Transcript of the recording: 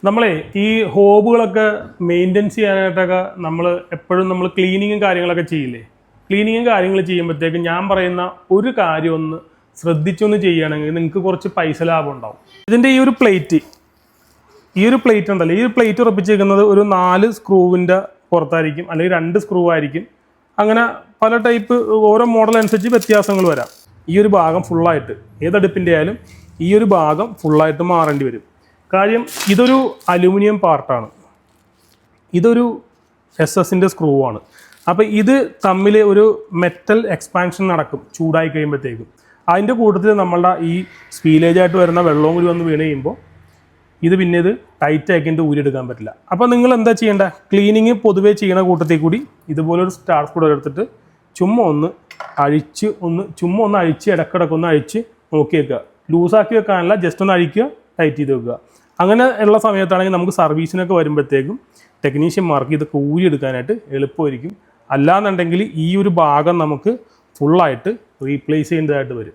നമ്മളെ ഈ ഹോബുകളൊക്കെ മെയിൻറ്റെയിൻസ് ചെയ്യാനായിട്ടൊക്കെ എപ്പോഴും നമ്മൾ ക്ലീനിങ്ങും കാര്യങ്ങളൊക്കെ ചെയ്യില്ലേ? ക്ലീനിങ്ങും കാര്യങ്ങൾ ചെയ്യുമ്പോഴത്തേക്ക് ഞാൻ പറയുന്ന ഒരു കാര്യം ഒന്ന് ശ്രദ്ധിച്ചൊന്ന് ചെയ്യുകയാണെങ്കിൽ നിങ്ങൾക്ക് കുറച്ച് പൈസ ലാഭം ഉണ്ടാവും. ഇതിൻ്റെ ഈ ഒരു പ്ലേറ്റ് ഉണ്ടല്ലോ, ഈ ഒരു പ്ലേറ്റ് ഉറപ്പിച്ചേക്കുന്നത് ഒരു 4 സ്ക്രൂവിൻ്റെ പുറത്തായിരിക്കും, അല്ലെങ്കിൽ 2 സ്ക്രൂ ആയിരിക്കും. അങ്ങനെ പല ടൈപ്പ് ഓരോ മോഡൽ അനുസരിച്ച് വ്യത്യാസങ്ങൾ വരാം. ഈ ഒരു ഭാഗം ഫുള്ളായിട്ട് ഏതടുപ്പിൻ്റെ ആയാലും ഈ ഒരു ഭാഗം ഫുള്ളായിട്ട് മാറേണ്ടി വരും. കാര്യം ഇതൊരു അലുമിനിയം പാർട്ടാണ്, ഇതൊരു SS-ൻ്റെ സ്ക്രൂ ആണ്. അപ്പോൾ ഇത് തമ്മിൽ ഒരു മെറ്റൽ എക്സ്പാൻഷൻ നടക്കും ചൂടായി കഴിയുമ്പോഴത്തേക്കും. അതിൻ്റെ കൂട്ടത്തിൽ നമ്മളുടെ ഈ സ്പീലേജായിട്ട് വരുന്ന വെള്ളവും കൂടി വന്ന് വീണ് കഴിയുമ്പോൾ പിന്നെ ഇത് ടൈറ്റ് ആക്കിയിട്ട് ഊരിയെടുക്കാൻ പറ്റില്ല. അപ്പോൾ നിങ്ങൾ എന്താ ചെയ്യേണ്ട, ക്ലീനിങ് പൊതുവേ ചെയ്യണ കൂട്ടത്തിൽ കൂടി ഇതുപോലൊരു സ്റ്റാർ സ്ക്രൂ എടുത്തിട്ട് ചുമ്മാ ഒന്ന് അഴിച്ച് ഇടക്കിടക്കൊന്ന് അഴിച്ച് നോക്കി വെക്കുക. ലൂസാക്കി വെക്കാനല്ല, ജസ്റ്റ് ഒന്ന് അഴിക്കുക, ടൈറ്റ് ചെയ്ത് വെക്കുക. അങ്ങനെ ഉള്ള സമയത്താണെങ്കിൽ നമുക്ക് സർവീസിനൊക്കെ വരുമ്പോഴത്തേക്കും ടെക്നീഷ്യന്മാർക്ക് ഇതൊക്കെ ഊരിയെടുക്കാനായിട്ട് എളുപ്പമായിരിക്കും. അല്ലാന്നുണ്ടെങ്കിൽ ഈ ഒരു ഭാഗം നമുക്ക് ഫുള്ളായിട്ട് റീപ്ലേസ് ചെയ്യേണ്ടതായിട്ട് വരും.